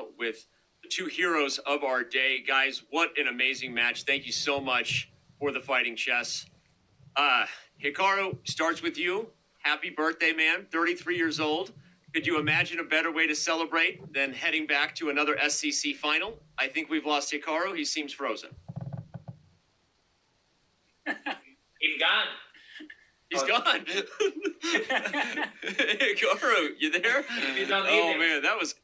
now with the two heroes of our day. Guys, what an amazing match. Thank you so much for the fighting chess. Hikaru, starts with you. Happy birthday, man. 33 years old. Could you imagine a better way to celebrate than heading back to another SCC final? I think we've lost Hikaru. He seems frozen. He's gone. He's gone. Hikaru, you there? Oh man, that was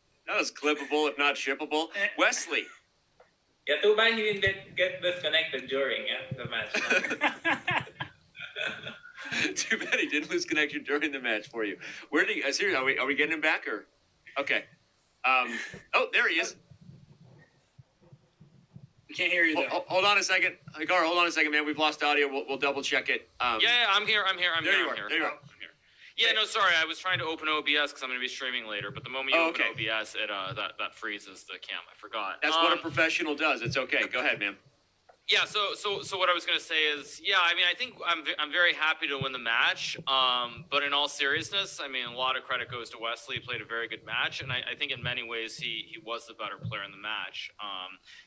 clippable, if not shippable. Wesley. Yeah, too bad he didn't get disconnected during the match. Too bad he didn't lose connection during the match for you. Where did he? Seriously, are we getting him back or? Okay. Oh, there he is. We can't hear you there. Hold on a second, Hikaru. Hold on a second, man. We've lost audio. We'll double check it. Yeah, I'm here. There you are. There you are. Yeah, no, sorry. I was trying to open OBS because I'm going to be streaming later. But the moment you open OBS, it that freezes the cam. I forgot. That's what a professional does. It's okay. Go ahead, man. Yeah, so what I was going to say is, yeah, I mean, I think I'm very happy to win the match. But in all seriousness, I mean, a lot of credit goes to Wesley. He played a very good match, and I think in many ways he was the better player in the match.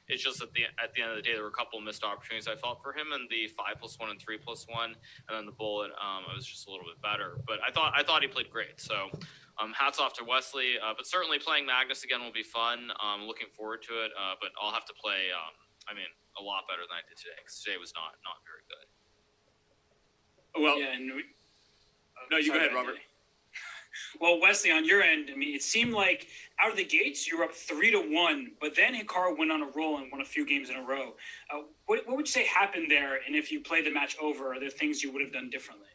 It's just at the end of the day, there were a couple of missed opportunities I felt for him, and the 5+1 and 3+1, and then the bullet. I was just a little bit better, but I thought he played great. So hats off to Wesley. But certainly playing Magnus again will be fun. Looking forward to it. But I'll have to play. I mean, a lot better than I did today, because today was not very good. Well, yeah, and no, you go ahead, Robert. Well, Wesley, on your end, I mean, it seemed like out of the gates you were up 3-1, but then Hikaru went on a roll and won a few games in a row. What would you say happened there? And if you played the match over, are there things you would have done differently?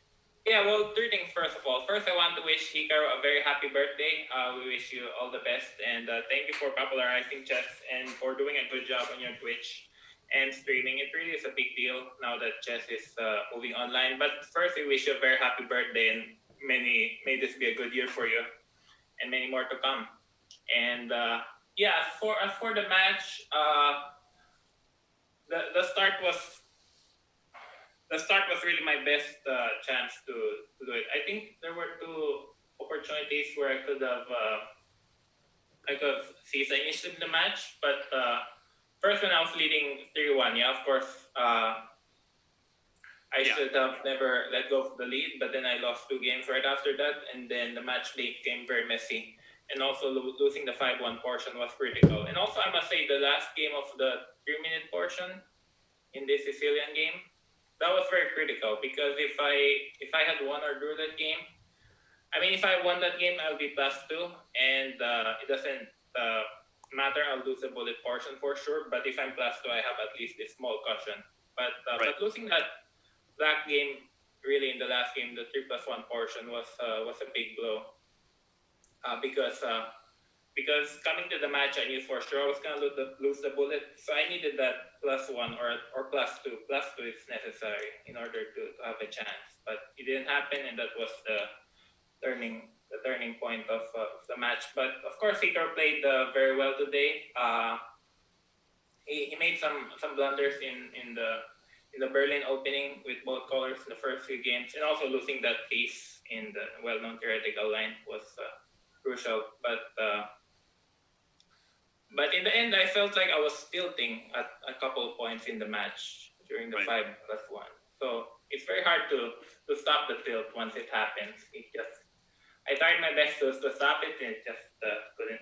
Yeah, well, three things first of all. First, I want to wish Hikaru a very happy birthday. We wish you all the best, and thank you for popularizing chess and for doing a good job on your Twitch and streaming. It really is a big deal now that chess is moving online. But first, we wish you a very happy birthday, and may this be a good year for you, and many more to come. And yeah, as for the match, the start was really my best chance to do it. I think there were two opportunities where I could have seized initially the match, but first when I was leading 3-1, yeah, of course, I should have never let go of the lead, but then I lost 2 games right after that, and then the match became very messy. And also losing the 5-1 portion was critical. And also I must say the last game of the 3-minute portion in this Sicilian game, that was very critical, because if I had won or drew that game, I mean, if I won that game, I'll be +2, and it doesn't matter. I'll lose the bullet portion for sure. But if I'm +2, I have at least a small cushion. But losing that game, really in the last game, the 3+1 portion was a big blow. Because coming to the match, I knew for sure I was gonna lose the bullet, so I needed that +1 or +2. +2 is necessary in order to have a chance, but it didn't happen, and that was the turning point of the match. But of course, Hikaru played very well today. He made some blunders in the Berlin opening with both colors in the first few games, and also losing that piece in the well-known theoretical line was crucial. But in the end, I felt like I was tilting at a couple of points in the match during the 5+1. So it's very hard to stop the tilt once it happens. I tried my best to stop it, and it just couldn't.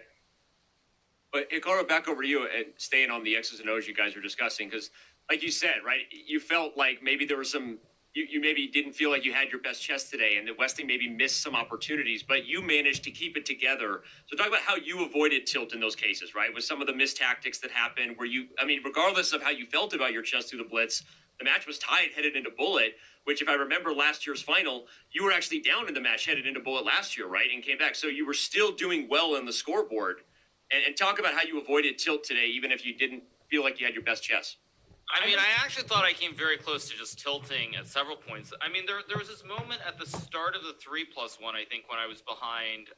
But Hikaru, back over to you, and staying on the X's and O's you guys were discussing, because like you said, right, you felt like maybe there was some, you maybe didn't feel like you had your best chess today, and that Wesley maybe missed some opportunities, but you managed to keep it together. So talk about how you avoided tilt in those cases, right? With some of the missed tactics that happened, where you, I mean, regardless of how you felt about your chess through the blitz, the match was tied headed into bullet, which if I remember last year's final, you were actually down in the match headed into bullet last year, right? And came back. So you were still doing well on the scoreboard. And talk about how you avoided tilt today, even if you didn't feel like you had your best chess. I mean, I actually thought I came very close to just tilting at several points. I mean, there was this moment at the start of the 3+1, I think, when I was behind.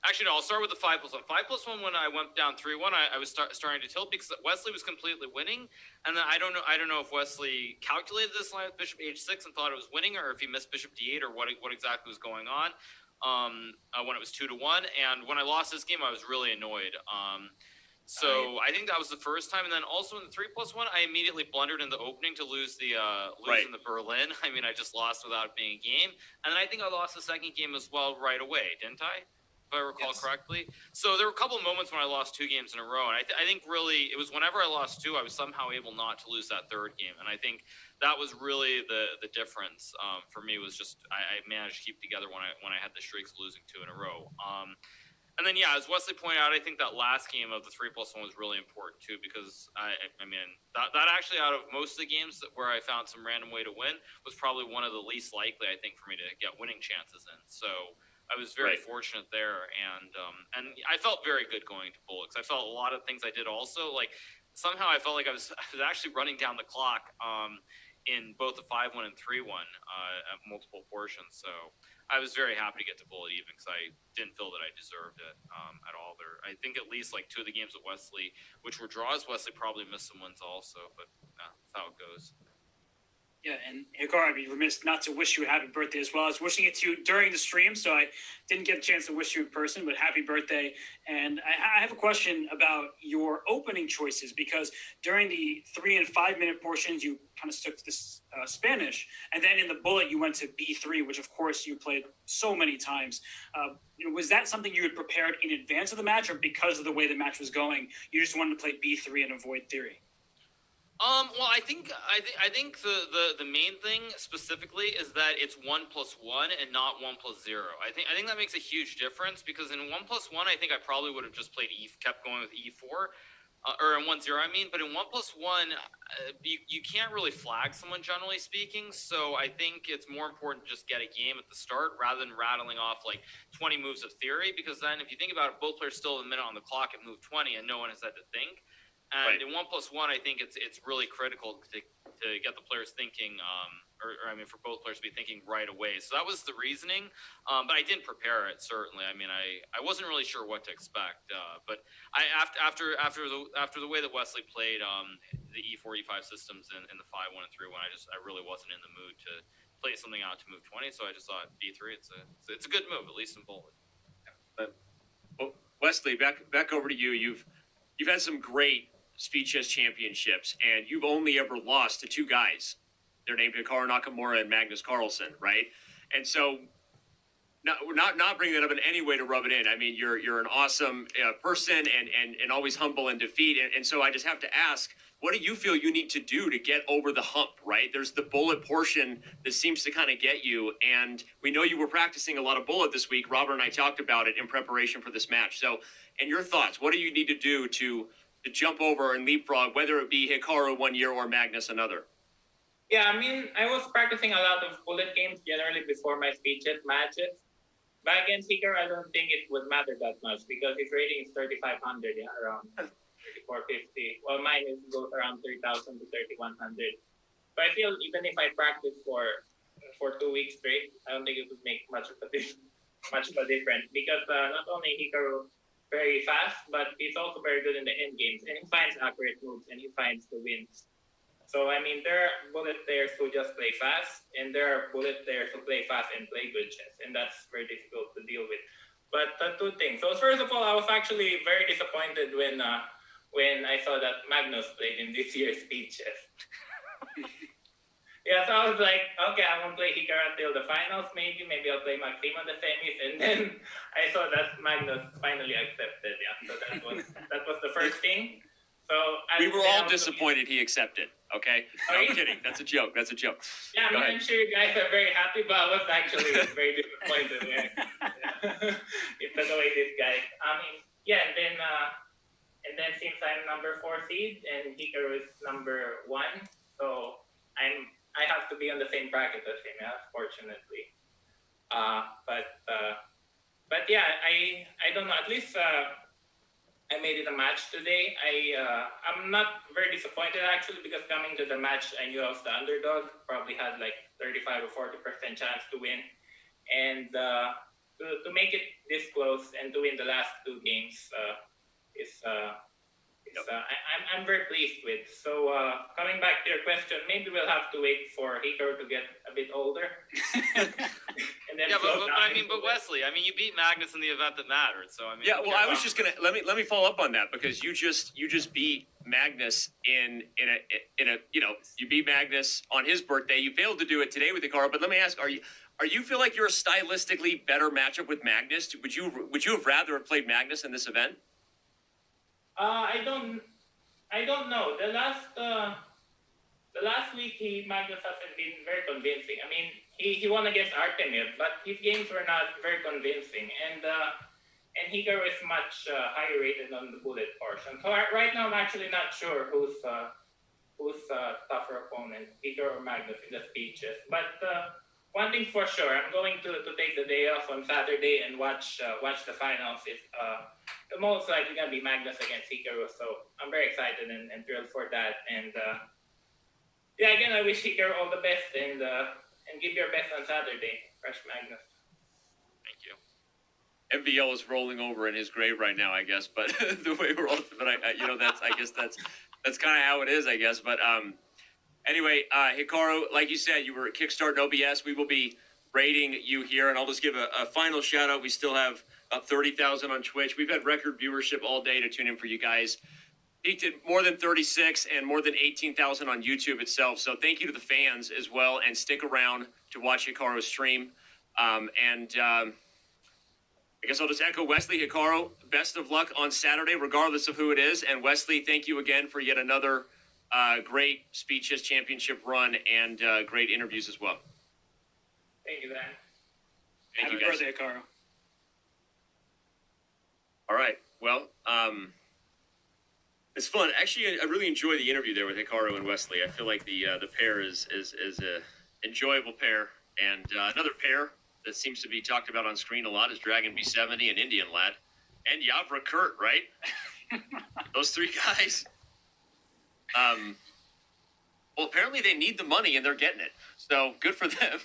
Actually, no, I'll start with the 5+1. 5+1, when I went down 3-1, I was starting to tilt because Wesley was completely winning. And then I don't know if Wesley calculated this line with Bishop H6 and thought it was winning, or if he missed Bishop D8, or what exactly was going on. when it was 2-1, and when I lost this game, I was really annoyed. So I think that was the first time, and then also in the 3+1, I immediately blundered in the opening to lose in the Berlin. I mean, I just lost without being a game, and then I think I lost the second game as well right away, didn't I? If I recall correctly. So there were a couple of moments when I lost 2 games in a row, and I think really it was whenever I lost 2, I was somehow able not to lose that third game, and I think that was really the difference for me. Was just I managed to keep together when I had the streaks of losing 2 in a row. And then, yeah, as Wesley pointed out, I think that last game of the 3+1 was really important too, because I mean, that actually, out of most of the games where I found some random way to win, was probably one of the least likely, I think, for me to get winning chances in. So I was very fortunate there, and I felt very good going to Bullocks. I felt a lot of things I did also, like somehow I felt like I was actually running down the clock in both the 5-1 and 3-1 at multiple portions. So I was very happy to get to bullet even because I didn't feel that I deserved it at all. There, I think at least like 2 of the games with Wesley, which were draws, Wesley probably missed some wins also, but that's how it goes. Yeah, and Hikaru, I'd be remiss not to wish you a happy birthday as well. I was wishing it to you during the stream, so I didn't get a chance to wish you in person, but happy birthday. And I have a question about your opening choices, because during the 3 and 5 minute portions, you kind of stuck to this Spanish, and then in the bullet, you went to B3, which of course you played so many times. Was that something you had prepared in advance of the match, or because of the way the match was going, you just wanted to play B3 and avoid theory? Well, I think the main thing specifically is that it's 1+1 and not 1+0. I think that makes a huge difference, because in 1+1, I think I probably would have just played kept going with E4, or in 1-0, I mean. But in 1+1, you can't really flag someone, generally speaking. So I think it's more important to just get a game at the start rather than rattling off like 20 moves of theory, because then if you think about it, both players still have a minute on the clock at move 20, and no one has had to think. And in 1+1, I think it's really critical to get the players thinking, or I mean, for both players to be thinking right away. So that was the reasoning, but I didn't prepare it, certainly. I mean, I wasn't really sure what to expect, but after the way that Wesley played the E4, E5 systems in the 5-1 and 3-1, I really wasn't in the mood to play something out to move 20. So I just thought B3, it's a good move, at least in bullet. Well, Wesley, back over to you. You've had some great Speed Chess Championships, and you've only ever lost to 2 guys. They're named Hikaru Nakamura and Magnus Carlsen, right? And so, not bringing that up in any way to rub it in. I mean, you're an awesome person and always humble in defeat. And so I just have to ask, what do you feel you need to do to get over the hump, right? There's the bullet portion that seems to kind of get you. And we know you were practicing a lot of bullet this week. Robert and I talked about it in preparation for this match. So, and your thoughts, what do you need to do to jump over and leapfrog, whether it be Hikaru one year or Magnus another? Yeah, I mean, I was practicing a lot of bullet games generally before my speed chess matches. But against Hikaru, I don't think it would matter that much, because his rating is 3,500, yeah, around 3,450. Well, mine goes around 3,000 to 3,100. But I feel even if I practice for 2 weeks straight, I don't think it would make much of a difference, because not only Hikaru very fast, but he's also very good in the end games, and he finds accurate moves and he finds the wins. So I mean, there are bullet players who just play fast, and there are bullet players who play fast and play good chess, and that's very difficult to deal with. But 2 things. So first of all, I was actually very disappointed when I saw that Magnus played in this year's speed chess. Yeah, so I was like, okay, I won't play Hikaru until the finals, maybe I'll play Maxime in the semis, and then I saw that Magnus finally accepted. Yeah, so that was the first thing. So we were all disappointed he accepted. Okay, no, I'm kidding. That's a joke. Yeah, I'm sure you guys are very happy, but I was actually very disappointed. Yeah. It's the way this guy. I mean, yeah, and then since I'm number 4 seed and Hikaru is number 1, so I have to be on the same bracket as him, yeah, fortunately. But yeah, I don't know. At least I made it a match today. I'm not very disappointed actually, because coming to the match, I knew I was the underdog. Probably had like 35 or 40% chance to win, and to make it this close and to win the last 2 games is I'm very pleased with. So coming back to your question, maybe we'll have to wait for Hikaru to get a bit older. And then Yeah, but slow down I mean, into but it. Wesley, I mean, you beat Magnus in the event that mattered. So I mean, Yeah, well, I was just gonna let me follow up on that because you just beat Magnus in a you beat Magnus on his birthday. You failed to do it today with Hikaru, but let me ask: Are you feel like you're a stylistically better matchup with Magnus? Would you have rather have played Magnus in this event? I don't know. The last week Magnus hasn't been very convincing. I mean, he won against Artemir, but his games were not very convincing. And Hikaru is much higher rated on the bullet portion. So right now I'm actually not sure who's tougher opponent, Hikaru or Magnus in the speeches. But one thing for sure, I'm going to take the day off on Saturday and watch the finals. It's most likely gonna be Magnus against Hikaru, so I'm very excited and thrilled for that. And yeah, again, I wish Hikaru all the best and give your best on Saturday, Fresh Magnus. thank you. MVL is rolling over in his grave right now, I guess. But the way we're all, but that's kind of how it is, I guess. But anyway, Hikaru, like you said, you were at Kickstart OBS. We will be rating you here, and I'll just give a final shout out. We still have 30,000 on Twitch. We've had record viewership all day to tune in for you guys. Peaked at more than 36 and more than 18,000 on YouTube itself. So thank you to the fans as well, and stick around to watch Hikaru's stream. I guess I'll just echo Wesley. Hikaru, best of luck on Saturday, regardless of who it is. And Wesley, thank you again for yet another great Speeches Championship run and great interviews as well. Thank you, Dan. Thank Happy you, guys. birthday, Hikaru. All right. Well, it's fun. Actually, I really enjoy the interview there with Hikaru and Wesley. I feel like the pair is a enjoyable pair, and another pair that seems to be talked about on screen a lot is Dragon B70 and Indian Lad, and Yavra Kurt, right? Those three guys. Well, apparently they need the money and they're getting it, so good for them.